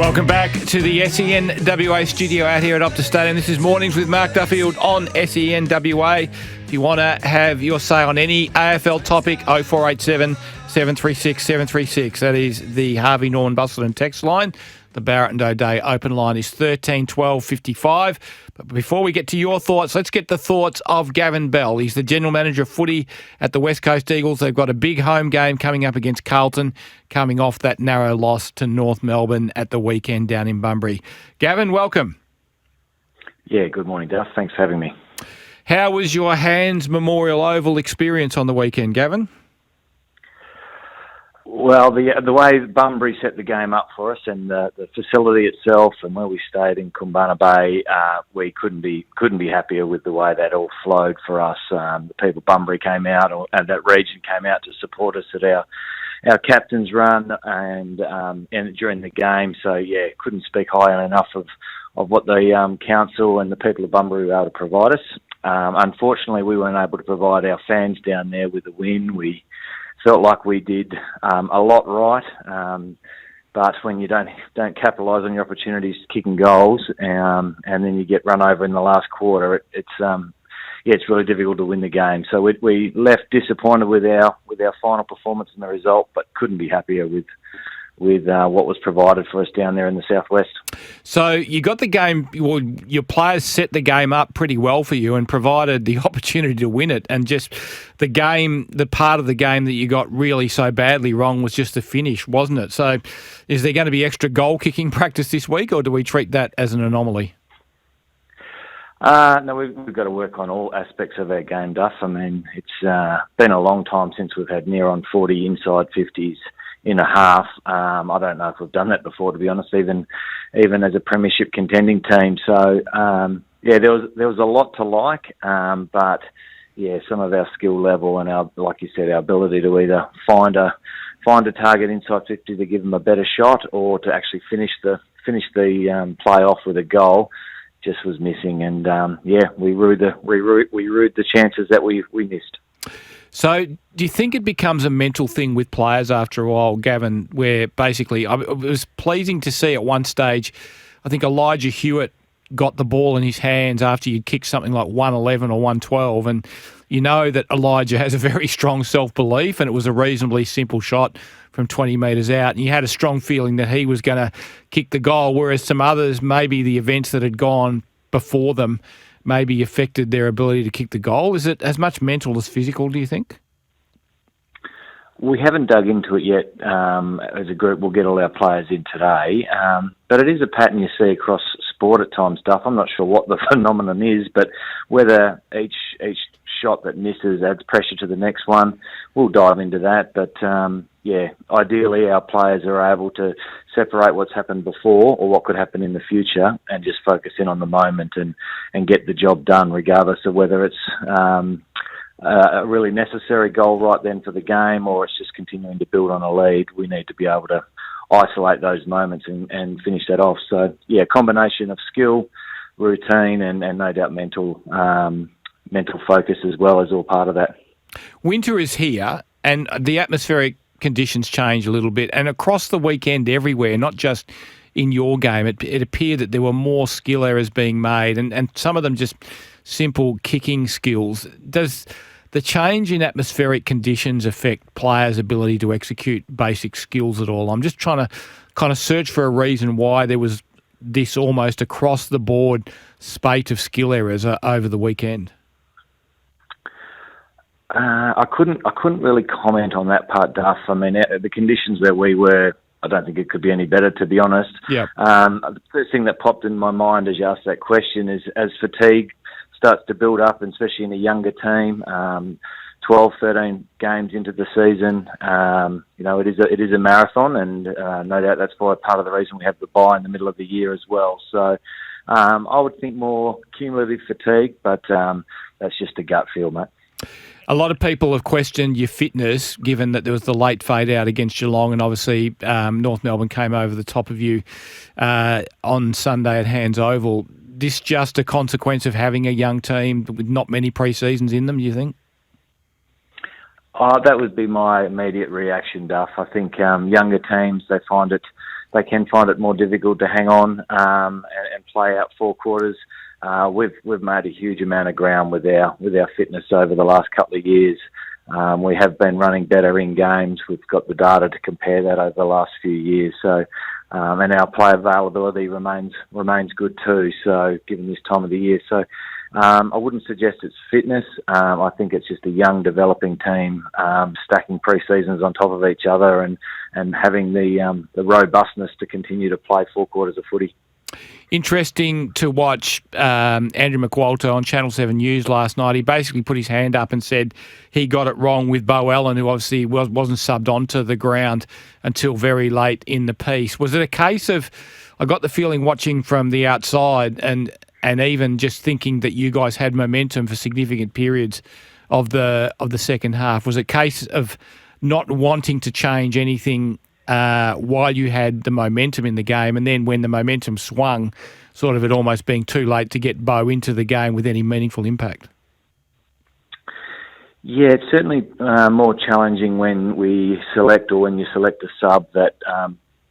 Welcome back to the SEN WA studio out here at Optus Stadium. This is Mornings with Mark Duffield on SEN WA. If you want to have your say on any AFL topic, 0487 736 736. That is the Harvey Norman Busselton text line. The Barrett and O'Day open line is 13 12 55. But before we get to your thoughts, let's get the thoughts of Gavin Bell. He's the General Manager of footy at the West Coast Eagles. They've got a big home game coming up against Carlton, coming off that narrow loss to North Melbourne at the weekend down in Bunbury. Gavin, welcome. Yeah, good morning, Duff. Thanks for having me. How was your Hands Memorial Oval experience on the weekend, Gavin? Well, the way Bunbury set the game up for us, and the facility itself, and where we stayed in Kumbana Bay, we couldn't be happier with the way that all flowed for us. The people Bunbury came out, and that region came out to support us at our captain's run and during the game. So yeah, couldn't speak high enough of what the council and the people of Bunbury were able to provide us. Unfortunately, we weren't able to provide our fans down there with a win. We felt like we did a lot right, but when you don't capitalise on your opportunities kicking goals, and then you get run over in the last quarter, it's really difficult to win the game. So we left disappointed with our final performance and the result, but couldn't be happier with what was provided for us down there in the southwest. So you got the game, well, your players set the game up pretty well for you and provided the opportunity to win it, and just the part of the game that you got really so badly wrong was just the finish, wasn't it? So is there going to be extra goal kicking practice this week, or do we treat that as an anomaly? No, we've got to work on all aspects of our game, Duff. I mean, it's been a long time since we've had near on 40 inside 50s in a half. I don't know if we've done that before, to be honest, even as a premiership contending team. So there was a lot to like, but yeah, some of our skill level and our, like you said, our ability to either find a target inside 50 to give them a better shot, or to actually finish the play off with a goal, just was missing. And we rued the chances that we missed. So do you think it becomes a mental thing with players after a while, Gavin, where basically it was pleasing to see at one stage, I think Elijah Hewitt got the ball in his hands after you'd kicked something like 111 or 112, and you know that Elijah has a very strong self-belief, and it was a reasonably simple shot from 20 metres out, and you had a strong feeling that he was going to kick the goal, whereas some others, maybe the events that had gone before them, maybe affected their ability to kick the goal. Is it as much mental as physical, do you think? We haven't dug into it yet as a group. We'll get all our players in today. But it is a pattern you see across sport at times, Duff. I'm not sure what the phenomenon is, but whether each shot that misses adds pressure to the next one, we'll dive into that. But ideally our players are able to separate what's happened before or what could happen in the future and just focus in on the moment and get the job done, regardless of whether it's a really necessary goal right then for the game or it's just continuing to build on a lead. We need to be able to isolate those moments and finish that off. So, yeah, combination of skill, routine and no doubt mental focus as well is all part of that. Winter is here and the atmospheric conditions change a little bit, and across the weekend everywhere, not just in your game, it appeared that there were more skill errors being made and some of them just simple kicking skills. Does the change in atmospheric conditions affect players' ability to execute basic skills at all? I'm just trying to kind of search for a reason why there was this almost across the board spate of skill errors over the weekend. I couldn't really comment on that part, Duff. I mean, the conditions where we were, I don't think it could be any better, to be honest. Yeah. The first thing that popped in my mind as you asked that question is as fatigue starts to build up, and especially in a younger team, 12, 13 games into the season, it is a marathon, and no doubt that's part of the reason we have the bye in the middle of the year as well. So I would think more cumulative fatigue, but that's just a gut feel, mate. A lot of people have questioned your fitness, given that there was the late fade out against Geelong, and obviously North Melbourne came over the top of you on Sunday at Hands Oval. This just a consequence of having a young team with not many pre-seasons in them, do you think? That would be my immediate reaction, Duff. I think younger teams, they find it they can find it more difficult to hang on and play out 4 quarters. We've made a huge amount of ground with our fitness over the last couple of years. We have been running better in games. We've got the data to compare that over the last few years. So, and our play availability remains good too. So, given this time of the year, so I wouldn't suggest it's fitness. I think it's just a young, developing team stacking pre-seasons on top of each other and having the robustness to continue to play 4 quarters of footy. Interesting to watch Andrew McWalter on Channel 7 News last night. He basically put his hand up and said he got it wrong with Beau Allen, who obviously wasn't subbed onto the ground until very late in the piece. Was it a case of, I got the feeling watching from the outside and even just thinking that you guys had momentum for significant periods of the second half, was it a case of not wanting to change anything while you had the momentum in the game, and then when the momentum swung, sort of it almost being too late to get Beau into the game with any meaningful impact? Yeah, it's certainly more challenging when we select, or when you select a sub that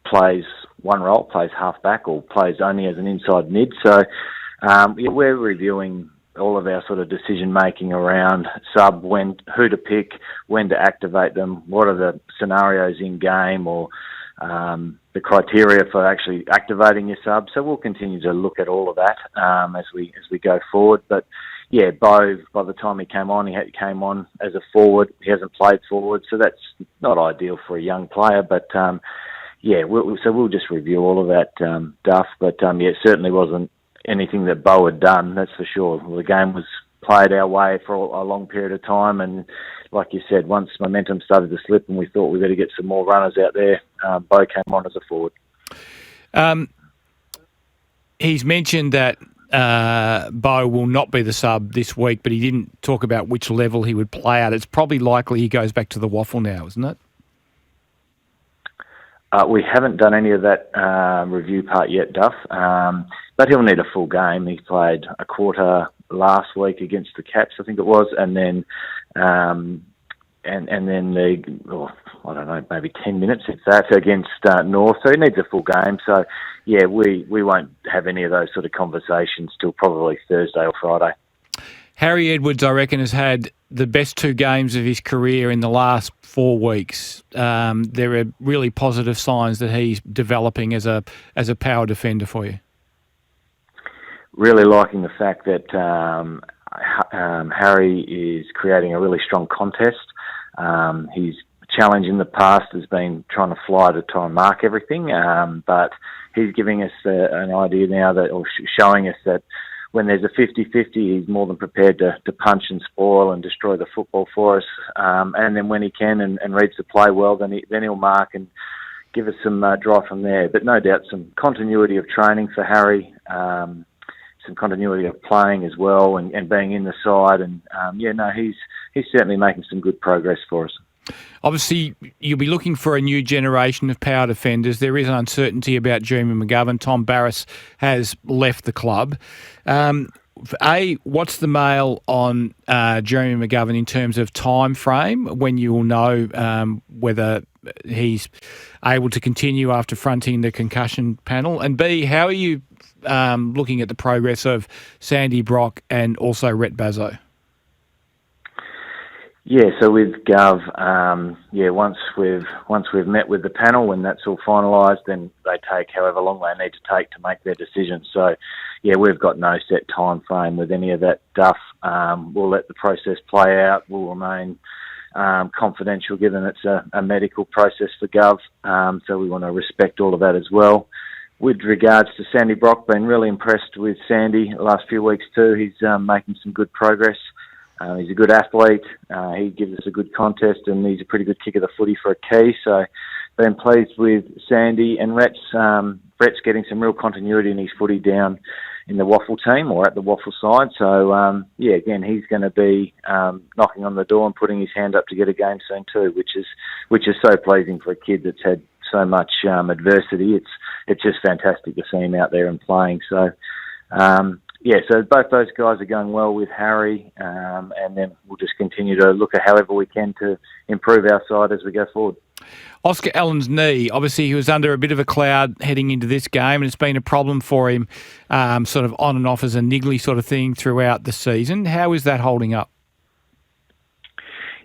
plays one role, plays half-back or plays only as an inside mid. So we're reviewing all of our sort of decision-making around sub, who to pick, when to activate them, what are the scenarios in game, or the criteria for actually activating your sub. So we'll continue to look at all of that as we go forward. But yeah, Beau, by the time he came on, he came on as a forward. He hasn't played forward, so that's not ideal for a young player. But we'll just review all of that, Duff. But it certainly wasn't anything that Beau had done, that's for sure. The game was played our way for a long period of time, and like you said, once momentum started to slip and we thought we better get some more runners out there, Beau came on as a forward. He's mentioned that Beau will not be the sub this week, but he didn't talk about which level he would play at. It's probably likely he goes back to the waffle now, isn't it? We haven't done any of that review part yet, Duff. But he'll need a full game. He played a quarter last week against the Cats, I think it was, and then I don't know, maybe 10 minutes if that against North. So he needs a full game. So yeah, we won't have any of those sort of conversations till probably Thursday or Friday. Harry Edwards, I reckon, has had the best 2 games of his career in the last 4 weeks. There are really positive signs that he's developing as a power defender for you. Really liking the fact that Harry is creating a really strong contest. His challenge in the past has been trying to fly to try and mark everything, but he's giving us an idea now or showing us that when there's a 50-50, he's more than prepared to punch and spoil and destroy the football for us. And then when he can and reads the play well, then he'll mark and give us some drive from there. But no doubt some continuity of training for Harry, some continuity of playing as well and being in the side. And he's certainly making some good progress for us. Obviously, you'll be looking for a new generation of power defenders. There is an uncertainty about Jeremy McGovern. Tom Barrass has left the club. What's the mail on Jeremy McGovern in terms of time frame when you will know whether he's able to continue after fronting the concussion panel? And B, how are you looking at the progress of Sandy Brock and also Rhett Bazzo? Yeah, so with Gov, once we've met with the panel, when that's all finalised, then they take however long they need to take to make their decision. So, yeah, we've got no set time frame with any of that stuff. We'll let the process play out. We'll remain confidential, given it's a medical process for Gov. So we want to respect all of that as well. With regards to Sandy Brock, been really impressed with Sandy the last few weeks too. He's making some good progress. He's a good athlete. He gives us a good contest, and he's a pretty good kick of the footy for a key. So, been pleased with Sandy and Rhett's getting some real continuity in his footy down in the Waffle team or at the Waffle side. So, again, he's going to be knocking on the door and putting his hand up to get a game soon too, which is so pleasing for a kid that's had so much adversity. It's just fantastic to see him out there and playing. So. So both those guys are going well with Harry, and then we'll just continue to look at however we can to improve our side as we go forward. Oscar Allen's knee, obviously he was under a bit of a cloud heading into this game, and it's been a problem for him sort of on and off as a niggly sort of thing throughout the season. How is that holding up?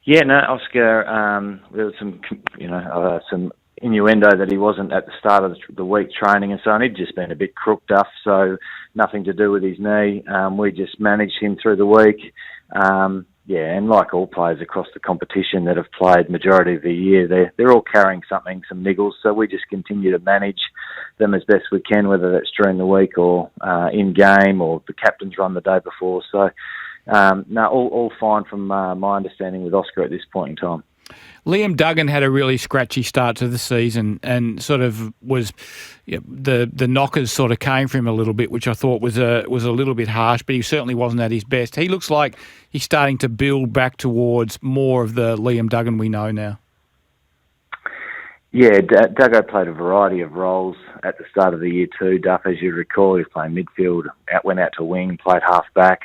Yeah, no, Oscar, there was some innuendo that he wasn't at the start of the week training and so on. He'd just been a bit crooked up, so nothing to do with his knee. We just managed him through the week. And like all players across the competition that have played majority of the year, they're all carrying something, some niggles. So we just continue to manage them as best we can, whether that's during the week or in game or the captain's run the day before. So all fine from my understanding with Oscar at this point in time. Liam Duggan had a really scratchy start to the season and sort of was the knockers sort of came for him a little bit, which I thought was a little bit harsh, but he certainly wasn't at his best. He looks like he's starting to build back towards more of the Liam Duggan we know now. Yeah, Duggo played a variety of roles at the start of the year too. Duff, as you recall, he was playing midfield, went out to wing, played half back.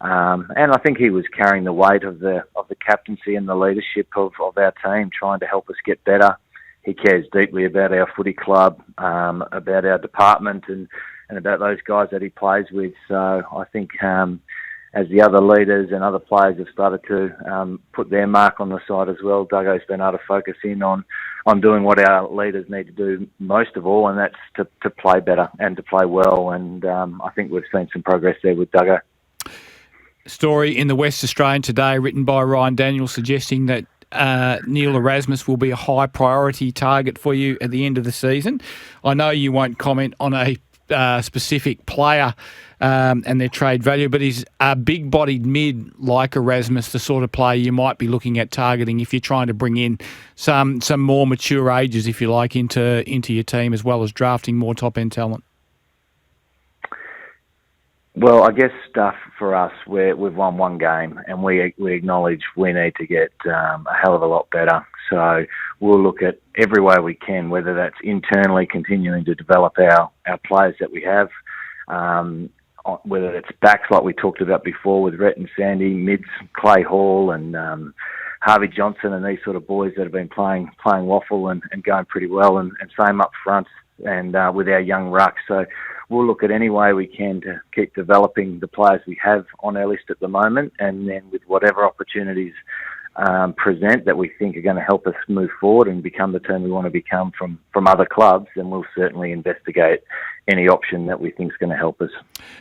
And I think he was carrying the weight of the captaincy and the leadership of our team, trying to help us get better. He cares deeply about our footy club, about our department, and about those guys that he plays with. So I think as the other leaders and other players have started to put their mark on the side as well, Duggo's been able to focus in on doing what our leaders need to do most of all, and that's to play better and to play well. And I think we've seen some progress there with Duggo. Story in the West Australian today written by Ryan Daniels suggesting that Neil Arasmus will be a high priority target for you at the end of the season. I know you won't comment on a specific player and their trade value, but is a big-bodied mid like Arasmus the sort of player you might be looking at targeting if you're trying to bring in some more mature ages, if you like, into your team, as well as drafting more top-end talent? Well, I guess stuff for us, we've won one game and we acknowledge we need to get a hell of a lot better. So we'll look at every way we can, whether that's internally continuing to develop our players that we have, whether it's backs like we talked about before with Rhett and Sandy, mids, Clay Hall and Harvey Johnson and these sort of boys that have been playing waffle and going pretty well, and same up front and with our young ruck. So we'll look at any way we can to keep developing the players we have on our list at the moment, and then with whatever opportunities present that we think are going to help us move forward and become the team we want to become from other clubs, then we'll certainly investigate any option that we think is going to help us.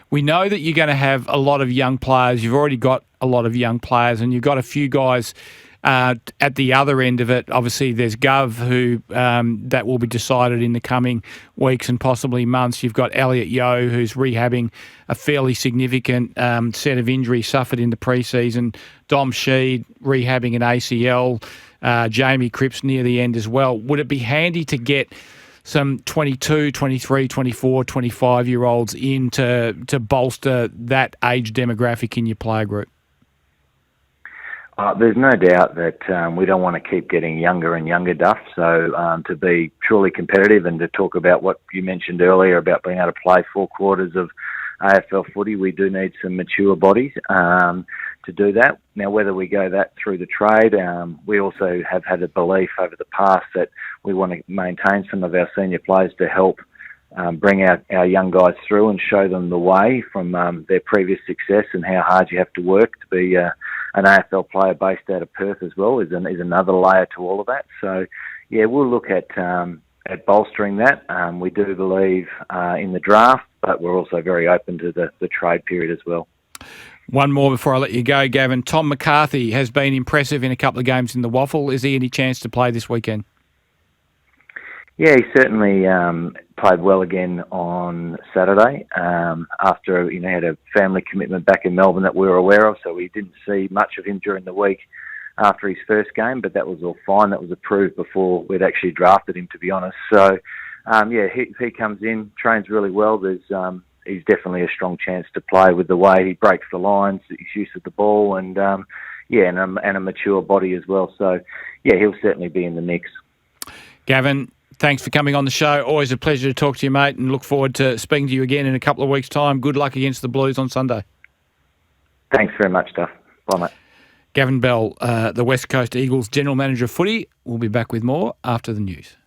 We know that you're going to have a lot of young players. You've already got a lot of young players, and you've got a few guys at the other end of it. Obviously, there's Gov, who that will be decided in the coming weeks and possibly months. You've got Elliot Yeo, who's rehabbing a fairly significant set of injuries suffered in the pre-season. Dom Sheed rehabbing an ACL. Jamie Cripps near the end as well. Would it be handy to get some 22, 23, 24, 25-year-olds in to bolster that age demographic in your player group? There's no doubt that we don't want to keep getting younger and younger, Duff. So to be truly competitive and to talk about what you mentioned earlier about being able to play 4 quarters of AFL footy, we do need some mature bodies to do that. Now, whether we go that through the trade, we also have had a belief over the past that we want to maintain some of our senior players to help bring our young guys through and show them the way from their previous success and how hard you have to work to be an AFL player based out of Perth as well is another layer to all of that. So, yeah, we'll look at bolstering that. We do believe in the draft, but we're also very open to the trade period as well. One more before I let you go, Gavin. Tom McCarthy has been impressive in a couple of games in the Waffle. Is he any chance to play this weekend? Yeah, he certainly played well again on Saturday after he had a family commitment back in Melbourne that we were aware of, so we didn't see much of him during the week after his first game, but that was all fine. That was approved before we'd actually drafted him, to be honest. So, he comes in, trains really well. He's definitely a strong chance to play with the way he breaks the lines, his use of the ball, and a mature body as well. So, yeah, he'll certainly be in the mix. Gavin, thanks for coming on the show. Always a pleasure to talk to you, mate, and look forward to speaking to you again in a couple of weeks' time. Good luck against the Blues on Sunday. Thanks very much, Duff. Bye, mate. Gavin Bell, the West Coast Eagles General Manager of Footy. We'll be back with more after the news.